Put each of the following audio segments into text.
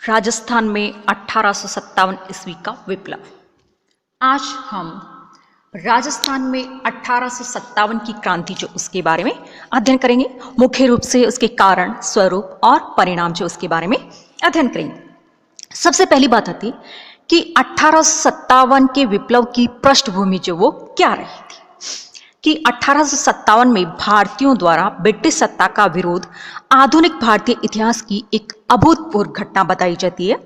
राजस्थान में 1857 ईस्वी का विप्लव। आज हम राजस्थान में 1857 की क्रांति जो उसके बारे में अध्ययन करेंगे। मुख्य रूप से उसके कारण, स्वरूप और परिणाम जो उसके बारे में अध्ययन करेंगे। सबसे पहली बात आती कि 1857 के विप्लव की पृष्ठभूमि जो वो क्या रही थी कि 1857 में भारतीयों द्वारा ब्रिटिश सत्ता का विरोध आधुनिक भारतीय इतिहास की एक अभूतपूर्व घटना बताई जाती है।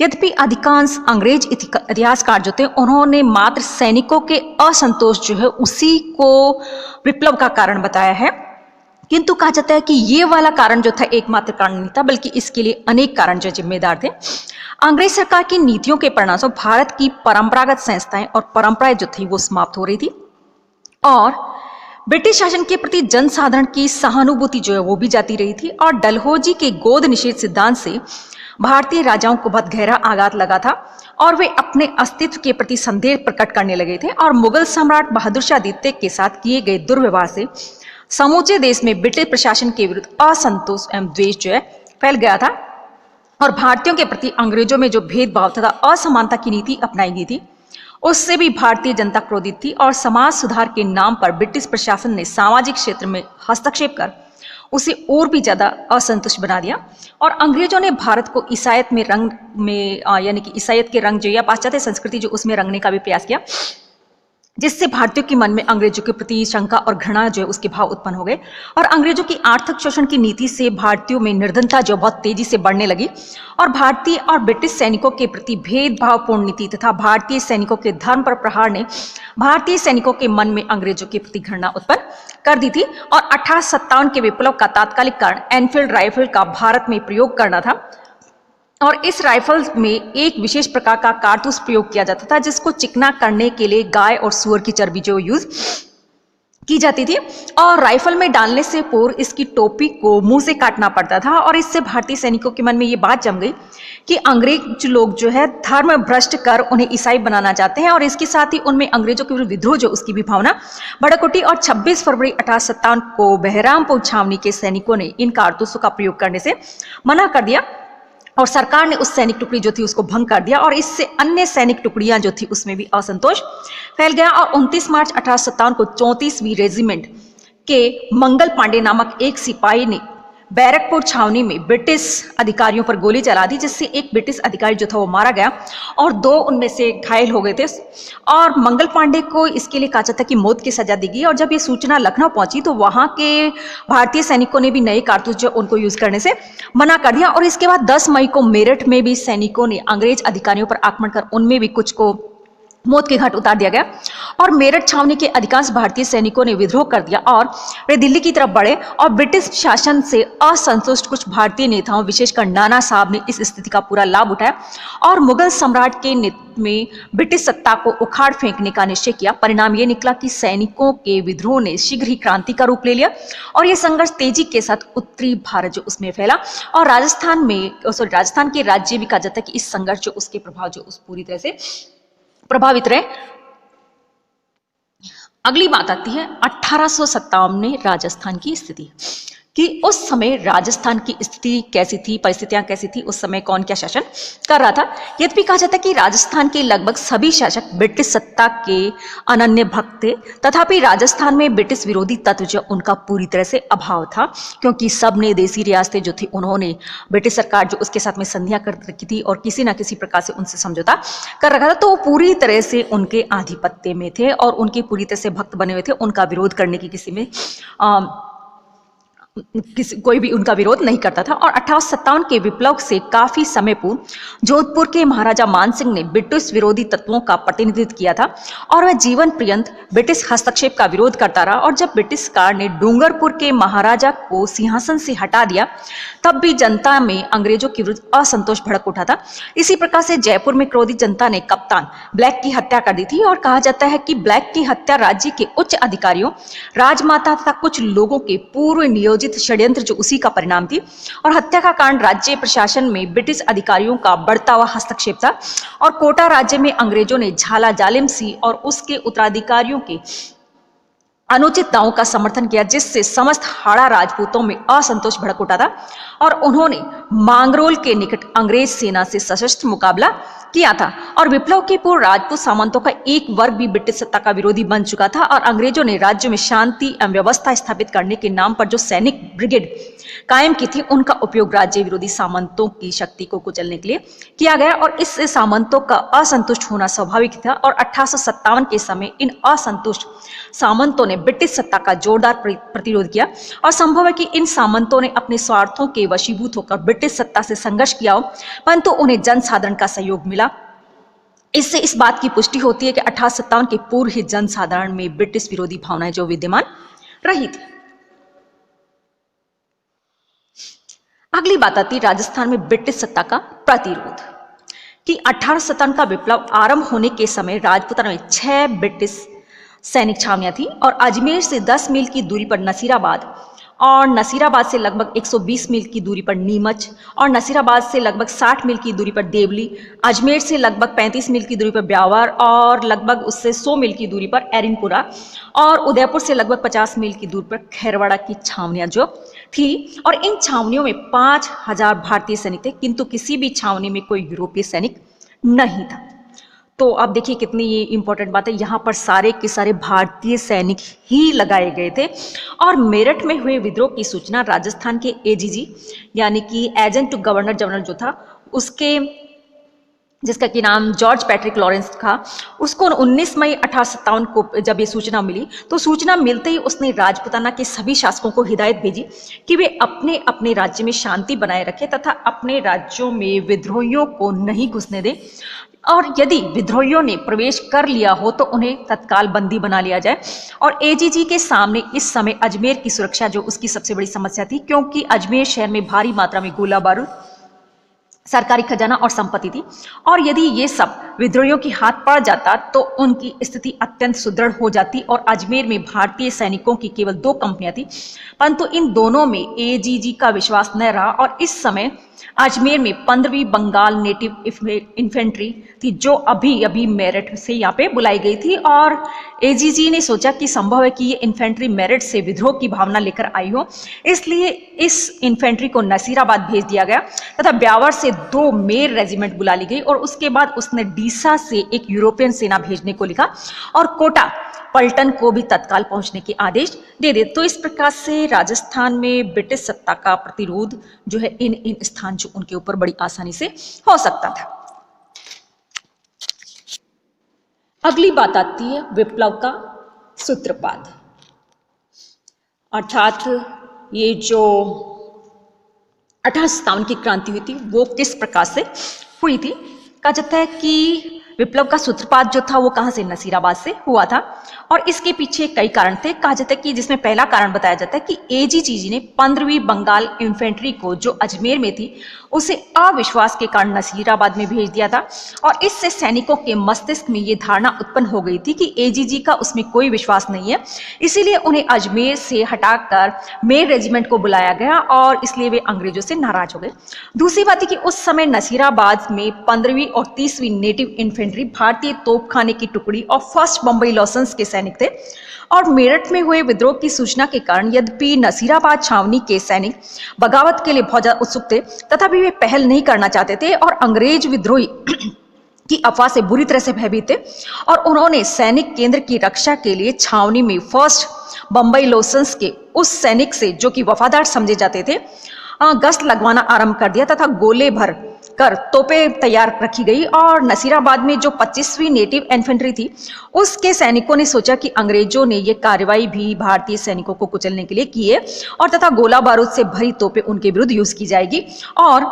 यद्यपि अधिकांश अंग्रेज इतिहासकार जो थे उन्होंने मात्र सैनिकों के असंतोष जो है उसी को विप्लव का कारण बताया है, किंतु कहा जाता है कि ये वाला कारण जो था एकमात्र कारण नहीं था, बल्कि इसके लिए अनेक कारण जो जिम्मेदार थे। अंग्रेज सरकार की नीतियों के परिणामस्वरूप भारत की परंपरागत संस्थाएं और परंपराएं जो थी वो समाप्त हो रही थी और ब्रिटिश शासन के प्रति जनसाधारण की सहानुभूति जो है वो भी जाती रही थी। और डलहौजी के गोद निषेध सिद्धांत से भारतीय राजाओं को बहुत गहरा आघात लगा था और वे अपने अस्तित्व के प्रति संदेह प्रकट करने लगे थे। और मुगल सम्राट बहादुर शाह द्वितीय के साथ किए गए दुर्व्यवहार से समूचे देश में ब्रिटिश प्रशासन के विरुद्ध असंतोष एवं द्वेष जो है फैल गया था और भारतीयों के प्रति अंग्रेजों में जो भेदभाव तथा असमानता की नीति अपनाई गई थी उससे भी भारतीय जनता क्रोधित थी। और समाज सुधार के नाम पर ब्रिटिश प्रशासन ने सामाजिक क्षेत्र में हस्तक्षेप कर उसे और भी ज्यादा असंतुष्ट बना दिया और अंग्रेजों ने भारत को ईसाईयत में रंग में यानी कि ईसाईयत के रंग जो या पाश्चात्य संस्कृति जो उसमें रंगने का भी प्रयास किया, जिससे भारतीयों के मन में अंग्रेजों के प्रति शंका और घृणा जो है उसके भाव उत्पन्न हो गए। और अंग्रेजों की आर्थिक शोषण की नीति से भारतीयों में निर्धनता जो बहुत तेजी से बढ़ने लगी और भारतीय और ब्रिटिश सैनिकों के प्रति भेदभावपूर्ण नीति तथा भारतीय सैनिकों के धर्म पर प्रहार ने भारतीय सैनिकों के मन में अंग्रेजों के प्रति घृणा उत्पन्न कर दी थी। और 1857 के विप्लव का तात्कालिक कारण एनफील्ड राइफल का भारत में प्रयोग करना था और इस राइफल में एक विशेष प्रकार का कारतूस प्रयोग किया जाता था जिसको चिकना करने के लिए गाय और सूअर की चर्बी जो यूज की जाती थी और राइफल में डालने से पूर्व इसकी टोपी को मुंह से काटना पड़ता था। और इससे भारतीय सैनिकों के मन में ये बात जम गई कि अंग्रेज लोग जो है धर्म भ्रष्ट कर उन्हें ईसाई बनाना चाहते हैं और इसके साथ ही उनमें अंग्रेजों के विरुद्ध विद्रोह जो उसकी भी भावना भड़क उठी। और 26 फरवरी 1857 को बहरामपुर छावनी के सैनिकों ने इन कारतूसों का प्रयोग करने से मना कर दिया और सरकार ने उस सैनिक टुकड़ी जो थी उसको भंग कर दिया और इससे अन्य सैनिक टुकड़ियां जो थी उसमें भी असंतोष फैल गया। और 29 मार्च 1857 को 34वीं रेजिमेंट के मंगल पांडे नामक एक सिपाही ने बैरकपुर छावनी में ब्रिटिश अधिकारियों पर गोली चला दी, जिससे एक ब्रिटिश अधिकारी जो था वो मारा गया और 2 उनमें से घायल हो गए थे और मंगल पांडे को इसके लिए कहा जाता कि मौत की सजा दी गई। और जब ये सूचना लखनऊ पहुंची तो वहां के भारतीय सैनिकों ने भी नए कारतूस जो उनको यूज करने से मना कर दिया। और इसके बाद 10 मई को मेरठ में भी सैनिकों ने अंग्रेज अधिकारियों पर आक्रमण कर उनमें भी कुछ को मौत के घाट उतार दिया गया और मेरठ छावनी के अधिकांश भारतीय सैनिकों ने विद्रोह कर दिया और वे दिल्ली की तरफ बढ़े। और ब्रिटिश शासन से असंतुष्ट कुछ भारतीय नेताओं विशेषकर नाना साहब ने इस स्थिति का पूरा लाभ उठाया और मुगल सम्राट के नेतृत्व में ब्रिटिश सत्ता को उखाड़ फेंकने का निश्चय किया। परिणाम ये निकला कि सैनिकों के विद्रोह ने शीघ्र ही क्रांति का रूप ले लिया और ये संघर्ष तेजी के साथ उत्तरी भारत जो उसमें फैला और राजस्थान के राज्य भी कहा जाता है कि इस संघर्ष जो उसके प्रभाव जो उस पूरी तरह से प्रभावित रहे। अगली बात आती है 1857 में राजस्थान की स्थिति कि उस समय राजस्थान की स्थिति कैसी थी, परिस्थितियां कैसी थी, उस समय कौन क्या शासन कर रहा था। यद्यपि कहा जाता है कि राजस्थान के लगभग सभी शासक ब्रिटिश सत्ता के अनन्य भक्त थे, तथापि राजस्थान में ब्रिटिश विरोधी तत्व जो उनका पूरी तरह से अभाव था, क्योंकि सब ने देसी रियासतें जो थी उन्होंने ब्रिटिश सरकार जो उसके साथ में संधियां कर रखी थी और किसी ना किसी प्रकार से उनसे समझौता कर रखा था, तो वो पूरी तरह से उनके आधिपत्य में थे और उनके पूरी तरह से भक्त बने हुए थे। उनका विरोध करने की किसी में कोई भी उनका विरोध नहीं करता था। और 1857 के विप्लव से काफी समय पूर्व जोधपुर के महाराजा मानसिंह ने ब्रिटिश विरोधी तत्वों का प्रतिनिधित्व किया था और वह जीवन पर्यंत ब्रिटिश हस्तक्षेप का विरोध करता रहा। और जब ब्रिटिश सरकार ने डूंगरपुर के महाराजा को सिंहासन से हटा दिया तब भी जनता में अंग्रेजों के विरुद्ध असंतोष भड़क उठा था। इसी प्रकार से जयपुर में क्रोधित जनता ने कप्तान ब्लैक की हत्या कर दी थी और कहा जाता है कि ब्लैक की हत्या राज्य के उच्च अधिकारियों, राजमाता तथा कुछ लोगों के पूर्व नियोजित षड्यंत्र जो उसी का परिणाम थी। और हत्या का कारण राज्य प्रशासन में ब्रिटिश अधिकारियों का बढ़ता हुआ हस्तक्षेप था और कोटा राज्य में अंग्रेजों ने झाला जालिम सिंह और उसके उत्तराधिकारियों के अनुचित दावों का समर्थन किया, जिससे समस्त हाड़ा राजपूतों में असंतोष भड़क उठा था और उन्होंने मांगरोल के निकट अंग्रेज सेना से सशस्त्र मुकाबला किया था। और विप्लव के पूर्व राजपूत सामंतों का एक वर्ग भी ब्रिटिश सत्ता का विरोधी बन चुका था और अंग्रेजों ने राज्य में शांति एवं व्यवस्था स्थापित करने के नाम पर जो सैनिक ब्रिगेड कायम की थी, उनका उपयोग राज्य विरोधी सामंतों की शक्ति को कुचलने के लिए किया गया और इससे सामंतों का असंतुष्ट होना स्वाभाविक था। और 1857 के समय इन असंतुष्ट सामंतों ने ब्रिटिश सत्ता का जोरदार प्रतिरोध किया और संभव है कि इन सामंतों ने अपने स्वार्थों के वशीभूत होकर ब्रिटिश सत्ता से संघर्ष किया हो, परंतु उन्हें जनसाधारण का सहयोग मिला। इससे इस बात की पुष्टि होती है कि 1857 के पूर्व ही जनसाधारण में ब्रिटिश विरोधी भावनाएं जो विद्यमान रही थी। अगली बात आती राजस्थान में ब्रिटिश सत्ता का प्रतिरोध कि 1857 का विप्लव आरंभ होने के समय राजपूताना में 6 ब्रिटिश सैनिक छावनियां थी और अजमेर से 10 मील की दूरी पर नसीराबाद और नसीराबाद से लगभग 120 मील की दूरी पर नीमच और नसीराबाद से लगभग 60 मील की दूरी पर देवली, अजमेर से लगभग 35 मील की दूरी पर ब्यावर और लगभग उससे 100 मील की दूरी पर एरिनपुरा और उदयपुर से लगभग 50 मील की दूरी पर खैरवाड़ा की छावनियां जो थी। और इन छावनियों में 5000 भारतीय सैनिक थे, किंतु किसी भी छावनी में कोई यूरोपीय सैनिक नहीं था। तो अब देखिए कितनी ये इंपॉर्टेंट बात है, यहाँ पर सारे के सारे भारतीय सैनिक ही लगाए गए थे। और मेरठ में हुए विद्रोह की सूचना राजस्थान के एजीजी यानी कि एजेंट टू गवर्नर जनरल जो था उसके, जिसका कि नाम जॉर्ज पैट्रिक लॉरेंस था, उसको 19 मई 1857 को जब ये सूचना मिली तो सूचना मिलते ही उसने राजपूताना के सभी शासकों को हिदायत भेजी कि वे अपने अपने राज्य में शांति बनाए रखें तथा अपने राज्यों में विद्रोहियों को नहीं घुसने दें और यदि विद्रोहियों ने प्रवेश कर लिया हो तो उन्हें तत्काल बंदी बना लिया जाए। और एजीजी के सामने इस समय अजमेर की सुरक्षा जो उसकी सबसे बड़ी समस्या थी, क्योंकि अजमेर शहर में भारी मात्रा में गोला बारूद, सरकारी खजाना और संपत्ति थी और यदि ये सब विद्रोहियों के हाथ पड़ जाता तो उनकी स्थिति अत्यंत सुदृढ़ हो जाती और अजमेर में भारतीय सैनिकों की केवल 2 कंपनियां थी, परंतु इन दोनों में एजीजी का विश्वास न रहा और इस समय अजमेर में 15वीं बंगाल नेटिव इन्फेंट्री थी जो अभी अभी मेरठ से यहाँ पे बुलाई गई थी और एजीजी ने सोचा कि संभव है कि ये इन्फेंट्री मेरठ से विद्रोह की भावना लेकर आई हो, इसलिए इस इन्फेंट्री को नसीराबाद भेज दिया गया तथा ब्यावर से 2 मेर रेजिमेंट बुला ली गई और उसके बाद उसने डीसा से एक यूरोपियन सेना भेजने को लिखा और कोटा पलटन को भी तत्काल पहुंचने के आदेश दे दे। तो इस प्रकार से राजस्थान में ब्रिटिश सत्ता का प्रतिरोध जो है इन स्थान जो उनके ऊपर बड़ी आसानी से हो सकता था। अगली बात आती है विप्लव का सूत्रपात, अर्थात ये जो 1857 की क्रांति हुई थी वो किस प्रकार से हुई थी। कहा जाता है कि विप्लव का सूत्रपात जो था वो कहां से, नसीराबाद से हुआ था और इसके पीछे कई कारण थे। कहा जाता है कि जिसमें पहला कारण बताया जाता है कि एजीजी ने 15वीं बंगाल इन्फेंट्री को जो अजमेर में थी उसे अविश्वास के कारण नसीराबाद में भेज दिया था और इससे सैनिकों के मस्तिष्क में ये धारणा उत्पन्न हो गई थी कि एजीजी का उसमें कोई विश्वास नहीं है, इसीलिए उन्हें अजमेर से हटाकर मेर रेजिमेंट को बुलाया गया और इसलिए वे अंग्रेजों से नाराज हो गए। दूसरी बात है कि उस समय नसीराबाद में 15वीं और 30वीं नेटिव इन्फेंट्री भारतीय तोपखाने की टुकड़ी और फर्स्ट बम्बई लॉसेंस के सैनिक थे और मेरठ में हुए विद्रोह की सूचना के कारण यद्यपि नसीराबाद छावनी के सैनिक बगावत के लिए बहुत ज्यादा उत्सुक थे तथापि वे पहल नहीं करना चाहते थे और अंग्रेज विद्रोही की अफवाह से बुरी तरह से भयभीत थे और उन्होंने सैनिक केंद्र की रक्षा के लिए छावनी में फर्स्ट बम्बई लॉसेंस के उस सैनिक से जो कि वफादार समझे जाते थे गश्त लगवाना आरंभ कर दिया तथा गोले भर कर तोपें तैयार रखी गई और नसीराबाद में जो 25वीं नेटिव इन्फेंट्री थी उसके सैनिकों ने सोचा कि अंग्रेजों ने यह कार्रवाई भी भारतीय सैनिकों को कुचलने के लिए की है और तथा गोला बारूद से भरी तोपें उनके विरुद्ध यूज की जाएगी और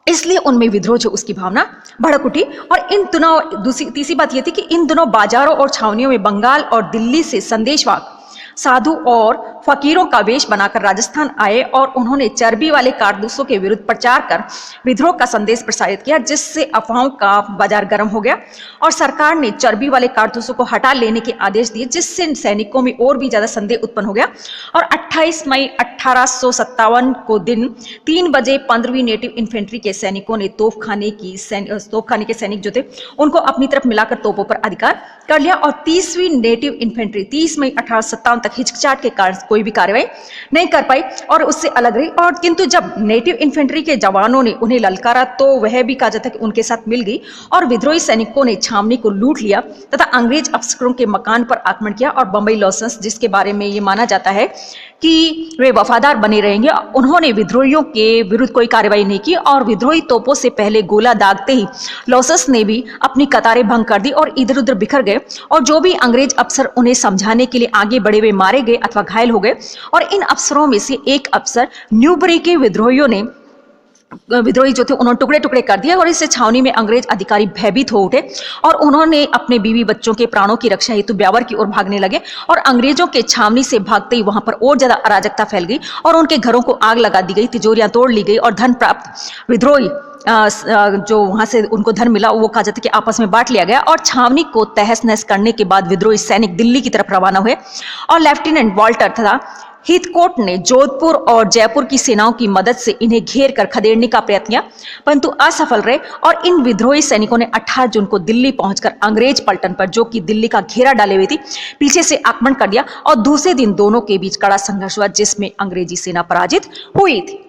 इसलिए उनमें विद्रोह जो उसकी भावना भड़क उठी। और इन दिनों तीसरी बात यह थी कि इन दिनों बाजारों और छावनियों में बंगाल और दिल्ली से संदेशवाहक साधु और फकीरों का वेश बनाकर राजस्थान आए और उन्होंने चर्बी वाले कारतूसों के विरुद्ध प्रचार कर विद्रोह का संदेश प्रसारित किया, जिससे अफवाहों का बाजार गर्म हो गया और सरकार ने चर्बी वाले कारतूसों को हटा लेने के आदेश दिए, जिससे सैनिकों में और भी ज्यादा संदेह उत्पन्न हो गया। और 28 मई 1857 को दिन 3 बजे 15वीं नेटिव इन्फेंट्री के सैनिकों ने तोपखाने के सैनिक जो थे उनको अपनी तरफ मिलाकर तोपों पर अधिकार कर लिया और 30वीं नेटिव इन्फेंट्री 30 मई 1857 तक हिचकिचाहट के कारण कोई भी कार्रवाई नहीं कर पाई और उससे अलग रही। और किंतु जब नेटिव इन्फेंट्री के जवानों ने उन्हें ललकारा तो वह भी कहा जाता है कि उनके साथ मिल गई और विद्रोही सैनिकों ने छावनी को लूट लिया तथा अंग्रेज अफसरों के मकान पर आक्रमण किया और बंबई लॉसेंस, जिसके बारे में ये माना जाता है कि वे वफादार बने रहेंगे, उन्होंने विद्रोहियों के विरुद्ध कोई कार्रवाई नहीं की और विद्रोही तोपों से पहले गोला दागते ही लॉसेंस ने भी अपनी कतारें भंग कर दी और इधर उधर बिखर गए और जो भी अंग्रेज अफसर उन्हें समझाने के लिए आगे बढ़े हुए मारे गए अथवा घायल हो गए। और इन अफसरों में से एक अफसर न्यूबरी के विद्रोही जो थे उन्होंने टुकड़े टुकड़े कर दिया और इससे छावनी में अंग्रेज अधिकारी भयभीत हो उठे और उन्होंने अपने बीवी बच्चों के प्राणों की रक्षा हेतु ब्यावर की ओर भागने लगे और अंग्रेजों के छावनी से भागते ही वहां पर और ज्यादा अराजकता फैल गई और उनके घरों को आग लगा दी गई, तिजोरियां तोड़ ली गई और धन प्राप्त विद्रोही जो वहां से उनको धन मिला वो कहा जाता है कि आपस में बांट लिया गया और छावनी को तहस नहस करने के बाद विद्रोही सैनिक दिल्ली की तरफ रवाना हुए और लेफ्टिनेंट वॉल्टर तथा हीथकोट ने जोधपुर और जयपुर की सेनाओं की मदद से इन्हें घेर कर खदेड़ने का प्रयत्न किया, परंतु असफल रहे और इन विद्रोही सैनिकों ने 18 जून को दिल्ली पहुंचकर अंग्रेज पलटन पर, जो कि दिल्ली का घेरा डाले हुई थी, पीछे से आक्रमण कर दिया और दूसरे दिन दोनों के बीच कड़ा संघर्ष हुआ जिसमें अंग्रेजी सेना पराजित हुई थी।